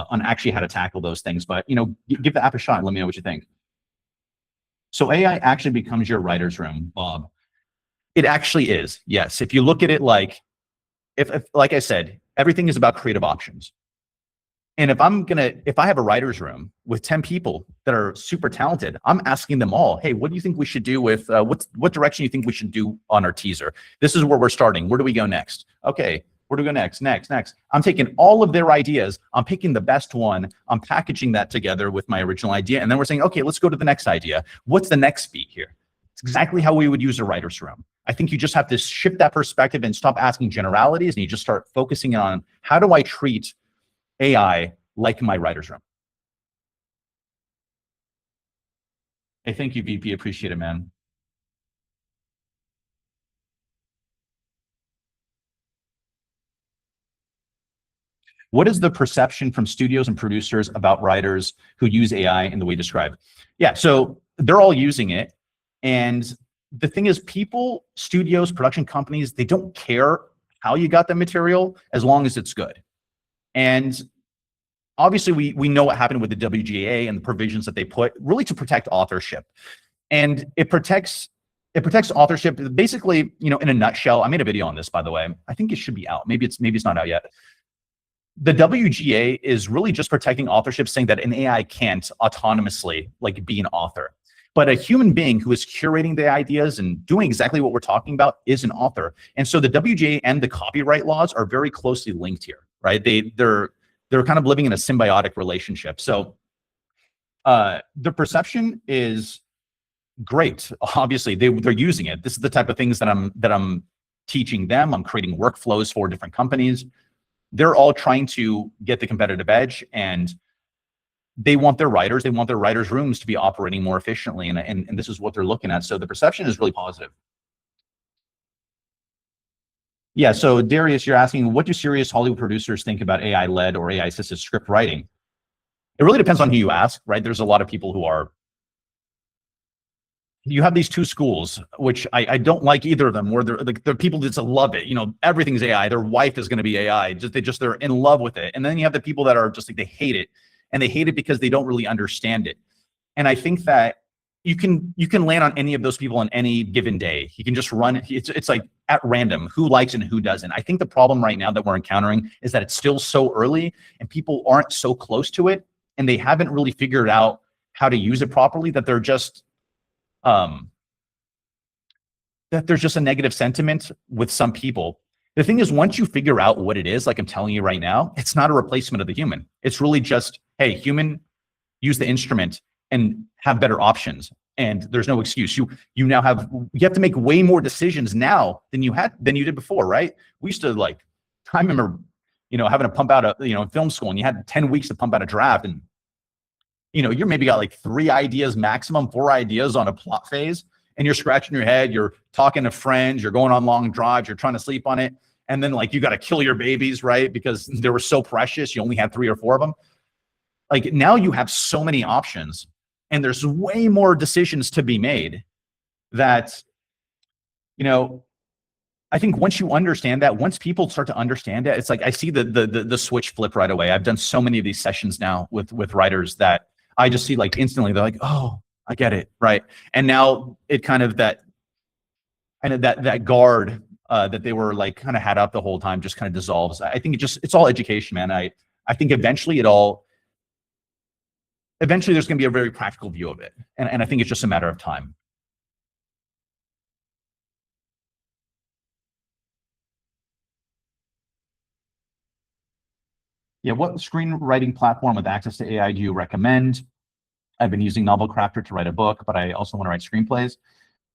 actually how to tackle those things. But give the app a shot and let me know what you think. So AI actually becomes your writer's room, Bob. It actually is, yes. If you look at it like, if like I said, everything is about creative options. And if I have a writer's room with 10 people that are super talented, I'm asking them all, hey, what do you think we should do with, what direction you think we should do on our teaser? This is where we're starting. Where do we go next? Okay, where do we go next? Next. I'm taking all of their ideas. I'm picking the best one. I'm packaging that together with my original idea. And then we're saying, okay, let's go to the next idea. What's the next beat here? It's exactly how we would use a writer's room. I think you just have to shift that perspective and stop asking generalities, and you just start focusing on, how do I treat AI like my writer's room? Hey, thank you, VP. Appreciate it, man. What is the perception from studios and producers about writers who use AI in the way described? Yeah, so they're all using it. And the thing is, people, studios, production companies, they don't care how you got the material as long as it's good. And obviously, we know what happened with the WGA and the provisions that they put really to protect authorship. And it protects authorship basically, in a nutshell. I made a video on this, by the way. I think it should be out. Maybe it's not out yet. The WGA is really just protecting authorship, saying that an AI can't autonomously like be an author. But a human being who is curating the ideas and doing exactly what we're talking about is an author. And so the WGA and the copyright laws are very closely linked here, right? They're kind of living in a symbiotic relationship. So the perception is great. Obviously, they're using it. This is the type of things that I'm teaching them. I'm creating workflows for different companies. They're all trying to get the competitive edge, and they want their writers' rooms to be operating more efficiently. And this is what they're looking at. So the perception is really positive. Yeah, so Darius, you're asking, what do serious Hollywood producers think about AI-led or AI-assisted script writing? It really depends on who you ask, right? There's a lot of people who are, you have these two schools, which I don't like either of them, where they're people that just love it. Everything's AI. Their wife is going to be AI. They're in love with it. And then you have the people that are just like, they hate it. And they hate it because they don't really understand it. And I think that you can land on any of those people on any given day. You can just run. It's like at random, who likes and who doesn't. I think the problem right now that we're encountering is that it's still so early and people aren't so close to it, and they haven't really figured out how to use it properly, that they're just that there's just a negative sentiment with some people. The thing is, once you figure out what it is, like I'm telling you right now, it's not a replacement of the human. It's really just, hey, human, use the instrument and have better options. And there's no excuse. You have to make way more decisions now than you did before, right? We used to I remember, having to pump out in film school, and you had 10 weeks to pump out a draft, and you're maybe got like 3 ideas maximum, 4 ideas on a plot phase, and you're scratching your head, you're talking to friends, you're going on long drives, you're trying to sleep on it. And then you got to kill your babies, right? Because they were so precious. You only had 3 or 4 of them. Now you have so many options, and there's way more decisions to be made that, I think once you understand that, once people start to understand it, it's like, I see the switch flip right away. I've done so many of these sessions now with writers that I just see instantly, they're like, oh, I get it. Right. And now it kind of that guard that they were kind of had up the whole time just kind of dissolves. I think it's all education, man. I think eventually there's going to be a very practical view of it. And I think it's just a matter of time. Yeah, what screenwriting platform with access to AI do you recommend? I've been using Novel Crafter to write a book, but I also want to write screenplays.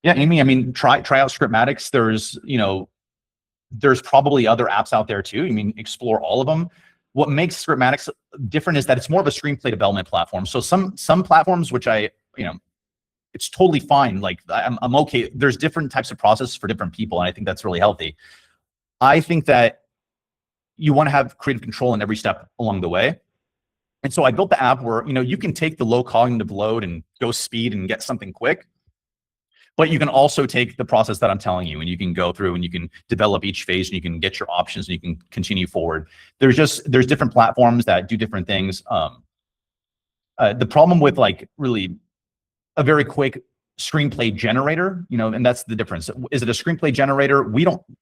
Yeah, Amy, I mean, try out Scriptmatix. There's probably other apps out there too. I mean, explore all of them. What makes Scriptmatix different is that it's more of a screenplay development platform. So some platforms, which it's totally fine. Like I'm okay. There's different types of processes for different people, and I think that's really healthy. I think that you want to have creative control in every step along the way. And so I built the app where, you can take the low cognitive load and go speed and get something quick, but you can also take the process that I'm telling you and you can go through and you can develop each phase and you can get your options and you can continue forward. There's different platforms that do different things. The problem with like really a very quick screenplay generator, and that's the difference. Is it a screenplay generator?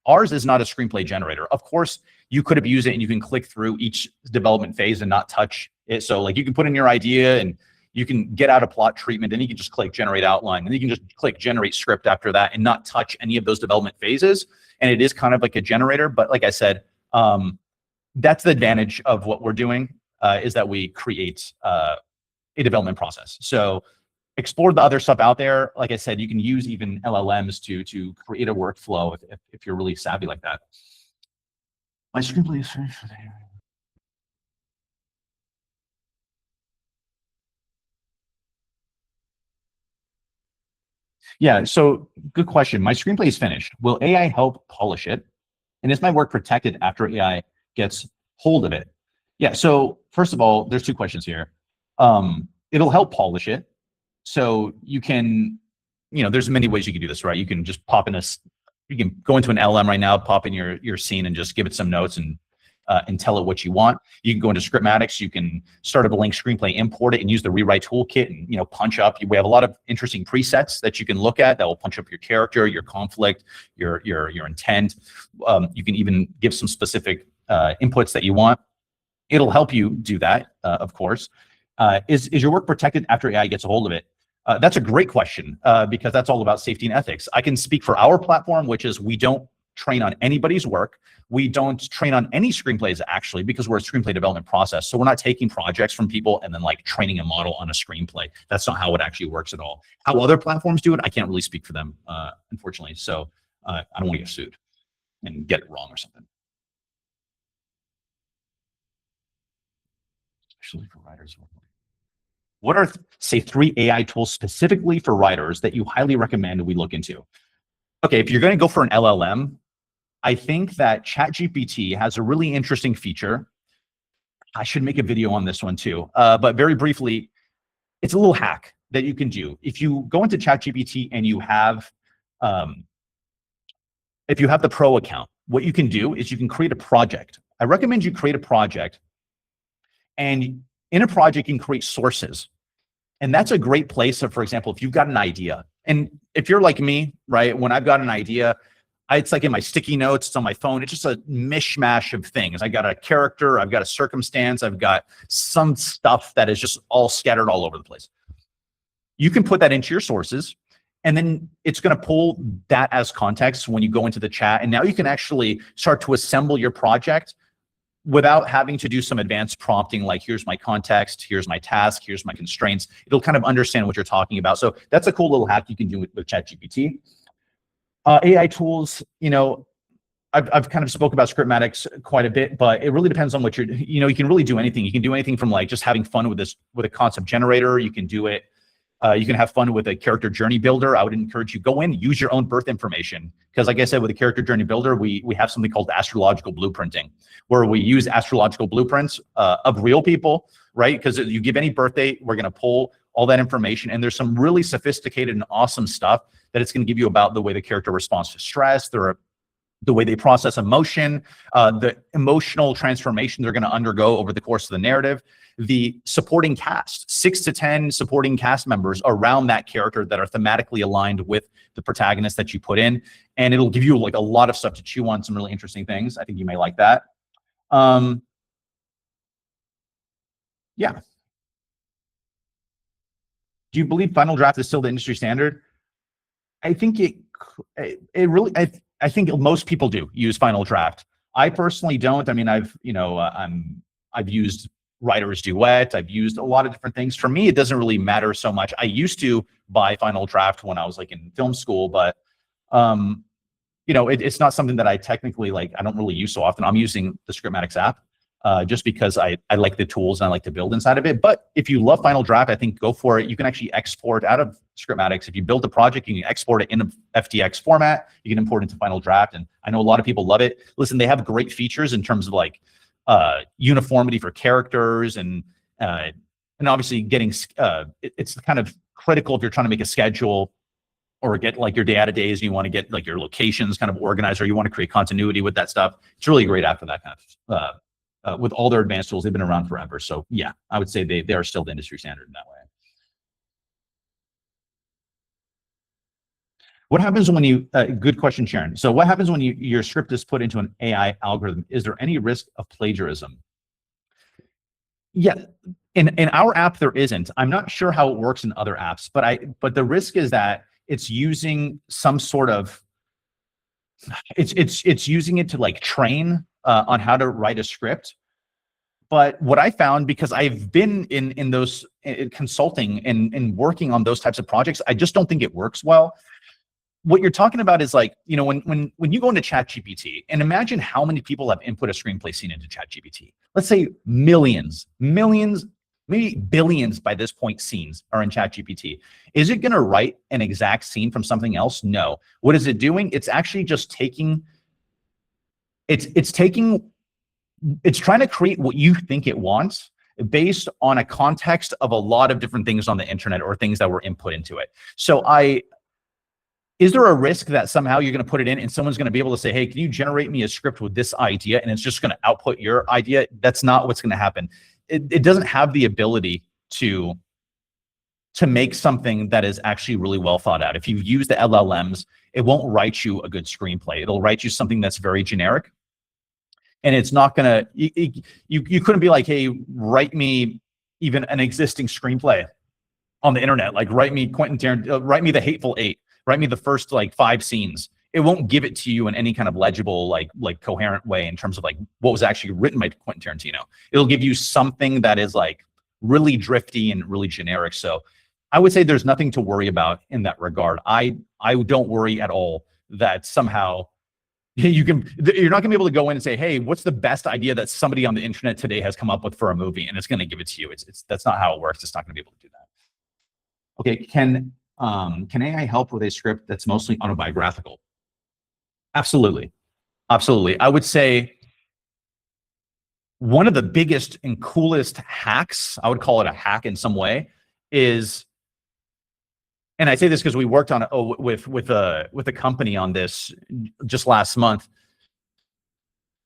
Ours is not a screenplay generator. Of course, you could abuse it and you can click through each development phase and not touch it. So like you can put in your idea and you can get out a plot treatment and you can just click generate outline and you can just click generate script after that and not touch any of those development phases. And it is kind of like a generator, but like I said, that's the advantage of what we're doing, is that we create a development process. So explore the other stuff out there. Like I said, you can use even LLMs to create a workflow if you're really savvy like that. My screenplay is finished. Yeah, so good question. My screenplay is finished. Will AI help polish it? And is my work protected after AI gets hold of it? Yeah, so first of all, there's two questions here. It'll help polish it. So you can, there's many ways you can do this, right? You can just you can go into an LM right now, pop in your scene and just give it some notes and tell it what you want. You can go into Scriptmatix, you can start a blank screenplay, import it and use the rewrite toolkit and, punch up. We have a lot of interesting presets that you can look at that will punch up your character, your conflict, your intent. You can even give some specific inputs that you want. It'll help you do that, of course. Is your work protected after AI gets a hold of it? That's a great question, because that's all about safety and ethics. I can speak for our platform, which is we don't train on anybody's work. We don't train on any screenplays actually, because we're a screenplay development process. So we're not taking projects from people and then like training a model on a screenplay. That's not how it actually works at all. How other platforms do it, I can't really speak for them, unfortunately. So I don't want to get sued and get it wrong or something. Especially for writers. What are, say, 3 AI tools specifically for writers that you highly recommend we look into? Okay, if you're going to go for an LLM, I think that ChatGPT has a really interesting feature. I should make a video on this one too, but very briefly, it's a little hack that you can do. If you go into ChatGPT and if you have the Pro account, what you can do is you can create a project. I recommend you create a project, and in a project, you can create sources. And that's a great place. So for example, if you've got an idea, and if you're like me, right, when I've got an idea, it's like in my sticky notes, it's on my phone. It's just a mishmash of things. I got a character, I've got a circumstance, I've got some stuff that is just all scattered all over the place. You can put that into your sources, and then it's going to pull that as context when you go into the chat. And now you can actually start to assemble your project without having to do some advanced prompting, like here's my context, here's my task, here's my constraints. It'll kind of understand what you're talking about. So that's a cool little hack you can do with ChatGPT. AI tools, I've kind of spoke about Scriptmatix quite a bit, but it really depends on what you can really do anything. You can do anything from like just having fun with a concept generator. You can do it. You can have fun with a character journey builder. I would encourage you, go in, use your own birth information. Because like I said, with a character journey builder, we have something called astrological blueprinting, where we use astrological blueprints of real people, right? Because you give any birth date, we're going to pull all that information. And there's some really sophisticated and awesome stuff that it's going to give you about the way the character responds to stress, the way they process emotion, the emotional transformation they're going to undergo over the course of the narrative, the supporting cast, 6 to 10 supporting cast members around that character that are thematically aligned with the protagonist that you put in. And it'll give you like a lot of stuff to chew on, some really interesting things. I think you may like that. Yeah. Do you believe Final Draft is still the industry standard? I think it really, I think most people do use Final Draft. I personally don't. I mean, I'm I've used Writer's Duet. I've used a lot of different things. For me, it doesn't really matter so much. I used to buy Final Draft when I was like in film school, but it's not something that I technically like. I don't really use so often. I'm using the Scriptmatix app just because I like the tools and I like to build inside of it. But if you love Final Draft, I think go for it. You can actually export out of Scriptmatix. If you build a project, you can export it in an FTX format. You can import it into Final Draft, and I know a lot of people love it. Listen, they have great features in terms of like uniformity for characters and obviously getting it's kind of critical if you're trying to make a schedule or get like your data days and you want to get like your locations kind of organized, or you want to create continuity with that stuff. It's really great after that kind of with all their advanced tools. They've been around forever. So yeah, I would say they are still the industry standard in that way. What happens when you, good question, Sharon. So what happens when your script is put into an AI algorithm? Is there any risk of plagiarism? Yeah, in our app, there isn't. I'm not sure how it works in other apps, but the risk is that it's using some sort of, it's using it to like train on how to write a script. But what I found, because I've been in those consulting and working on those types of projects, I just don't think it works well. What you're talking about is like, when you go into ChatGPT, and imagine how many people have input a screenplay scene into ChatGPT. Let's say millions, maybe billions by this point scenes are in ChatGPT. Is it going to write an exact scene from something else? No. What is it doing? It's actually just taking, it's trying to create what you think it wants based on a context of a lot of different things on the internet or things that were input into it. So is there a risk that somehow you're going to put it in and someone's going to be able to say, hey, can you generate me a script with this idea? And it's just going to output your idea. That's not what's going to happen. It doesn't have the ability to make something that is actually really well thought out. If you use the LLMs, it won't write you a good screenplay. It'll write you something that's very generic. And it's not going to, you couldn't be like, hey, write me even an existing screenplay on the internet. Like write me Quentin Tarantino, write me The Hateful Eight. Write me the first like 5 scenes. It won't give it to you in any kind of legible, like coherent way in terms of like what was actually written by Quentin Tarantino. It'll give you something that is like really drifty and really generic. So I would say there's nothing to worry about in that regard. I don't worry at all that somehow you're not gonna be able to go in and say, hey, what's the best idea that somebody on the internet today has come up with for a movie? And it's gonna give it to you. That's not how it works. It's not gonna be able to do that. Okay, can AI help with a script that's mostly autobiographical? Absolutely. Absolutely. I would say one of the biggest and coolest hacks, I would call it a hack in some way, is, and I say this because we worked on with a company on this just last month.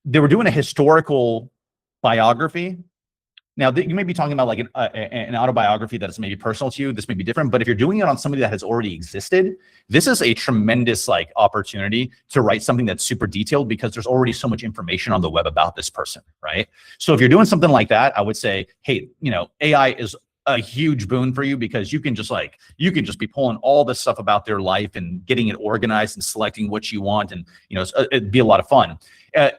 They were doing a historical biography. Now, you may be talking about like an autobiography that is maybe personal to you. This may be different, but if you're doing it on somebody that has already existed, this is a tremendous like opportunity to write something that's super detailed because there's already so much information on the web about this person, right? So if you're doing something like that, I would say, hey, AI is a huge boon for you because you can just be pulling all this stuff about their life and getting it organized and selecting what you want, and it'd be a lot of fun.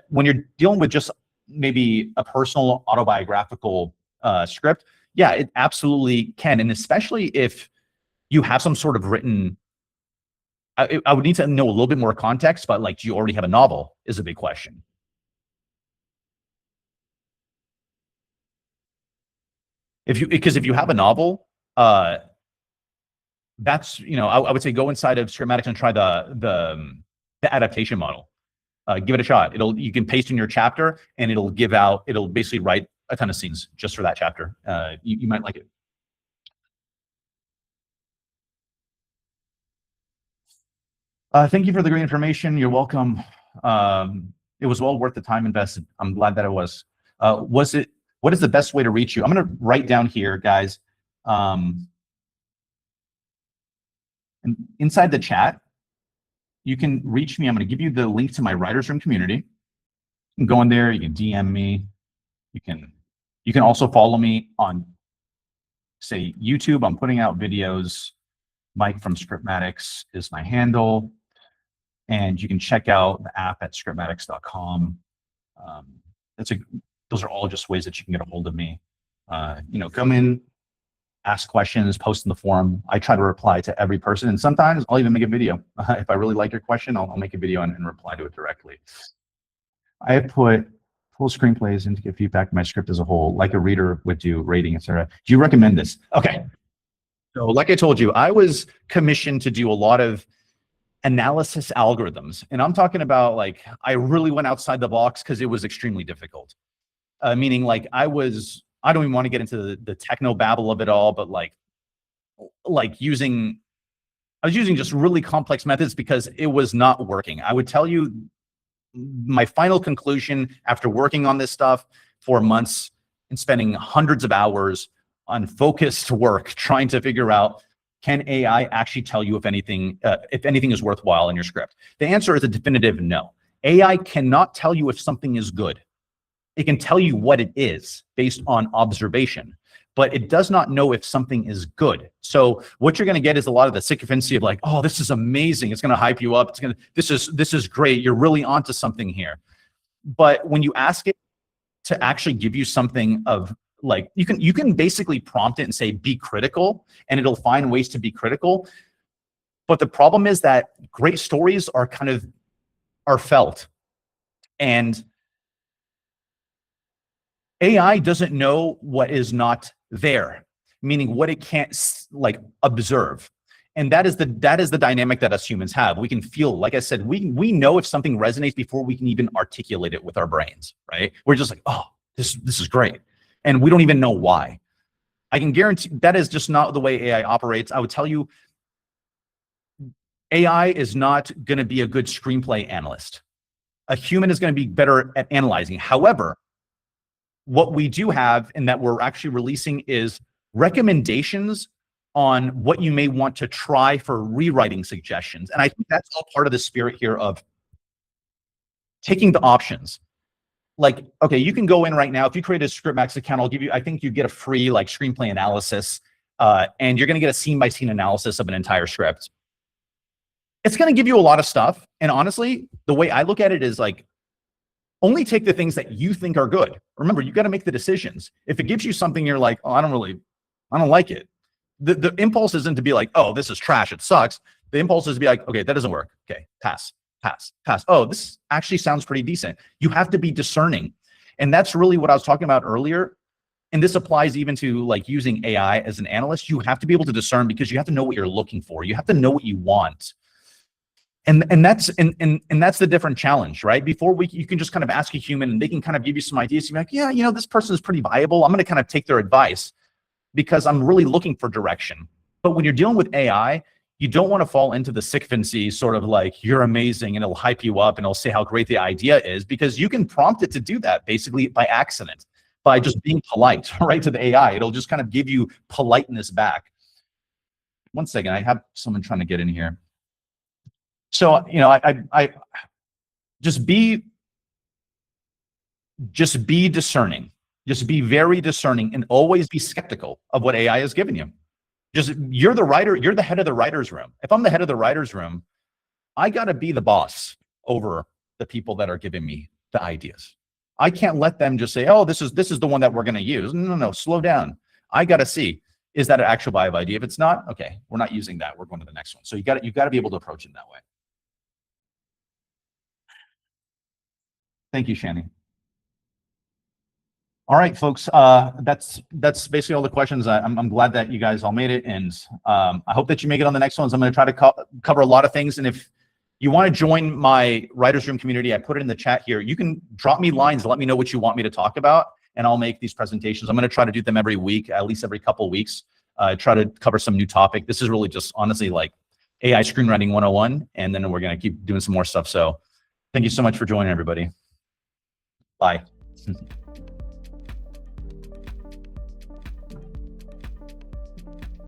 When you're dealing with just maybe a personal autobiographical script, yeah, it absolutely can. And especially if you have some sort of written, I would need to know a little bit more context, but like, do you already have a novel is a big question. Because if you have a novel, that's, I would say go inside of Scriptmatix and try the adaptation model. Give it a shot. You can paste in your chapter and it'll basically write a ton of scenes just for that chapter. You might like it. Thank you for the great information. You're welcome. It was well worth the time invested. I'm glad that it was. What is the best way to reach you? I'm going to write down here, guys. And inside the chat, you can reach me. I'm going to give you the link to my Writers Room community. You can go in there. You can DM me. You can also follow me on, say, YouTube. I'm putting out videos. Mike from Scriptmatix is my handle. And you can check out the app at scriptmatix.com. Those are all just ways that you can get a hold of me. Come in, ask questions, post in the forum. I try to reply to every person, and sometimes I'll even make a video. If I really like your question, I'll make a video and reply to it directly. I have put full screenplays in to get feedback on my script as a whole, like a reader would do, rating, etc. Do you recommend this? Okay. So like I told you, I was commissioned to do a lot of analysis algorithms. And I'm talking about like, I really went outside the box because it was extremely difficult. Meaning like I don't even want to get into the techno babble of it all, but I was using just really complex methods because it was not working. I would tell you my final conclusion after working on this stuff for months and spending hundreds of hours on focused work trying to figure out, can AI actually tell you if anything is worthwhile in your script? The answer is a definitive no. AI cannot tell you if something is good. It can tell you what it is based on observation, but it does not know if something is good. So what you're going to get is a lot of the sycophancy of like, oh, this is amazing. It's going to hype you up. This is great. You're really onto something here. But when you ask it to actually give you something of like, you can basically prompt it and say, be critical, and it'll find ways to be critical. But the problem is that great stories are felt, and AI doesn't know what is not there, meaning what it can't like observe. And that is the dynamic that us humans have. We can feel, like I said, we know if something resonates before we can even articulate it with our brains, right? We're just like, oh, this is great. And we don't even know why. I can guarantee that is just not the way AI operates. I would tell you, AI is not going to be a good screenplay analyst. A human is going to be better at analyzing. However, what we do have and that we're actually releasing is recommendations on what you may want to try for rewriting suggestions. And I think that's all part of the spirit here of taking the options. Like, okay, you can go in right now. If you create a Scriptmatix account, I think you get a free like screenplay analysis, and you're going to get a scene-by-scene analysis of an entire script. It's going to give you a lot of stuff. And honestly, the way I look at it is like, only take the things that you think are good. Remember, you got to make the decisions. If it gives you something you're like, oh, I don't like it. The impulse isn't to be like, oh, this is trash, it sucks. The impulse is to be like, okay, that doesn't work. Okay, pass. Oh, this actually sounds pretty decent. You have to be discerning. And that's really what I was talking about earlier. And this applies even to like using AI as an analyst. You have to be able to discern because you have to know what you're looking for. You have to know what you want. And that's the different challenge, right? Before you can just kind of ask a human and they can kind of give you some ideas. You're like, yeah, this person is pretty viable. I'm going to kind of take their advice because I'm really looking for direction. But when you're dealing with AI, you don't want to fall into the sycophancy sort of like, you're amazing, and it'll hype you up and it'll say how great the idea is, because you can prompt it to do that basically by accident, by just being polite, right, to the AI. It'll just kind of give you politeness back. One second, I have someone trying to get in here. So, I just be discerning, just be very discerning, and always be skeptical of what AI has given you. You're the writer, you're the head of the writer's room. If I'm the head of the writer's room, I got to be the boss over the people that are giving me the ideas. I can't let them just say, oh, this is the one that we're going to use. No, slow down. I got to see, is that an actual viable idea? If it's not, okay, we're not using that. We're going to the next one. So you got to be able to approach it that way. Thank you, Shani. All right, folks, that's basically all the questions. I'm glad that you guys all made it, and I hope that you make it on the next ones. I'm going to try to cover a lot of things, and if you want to join my Writers Room community, I put it in the chat here. You can drop me lines, let me know what you want me to talk about, and I'll make these presentations. I'm going to try to do them every week, at least every couple of weeks. Try to cover some new topic. This is really just honestly like AI Screenwriting 101, and then we're going to keep doing some more stuff. So thank you so much for joining, everybody. Bye.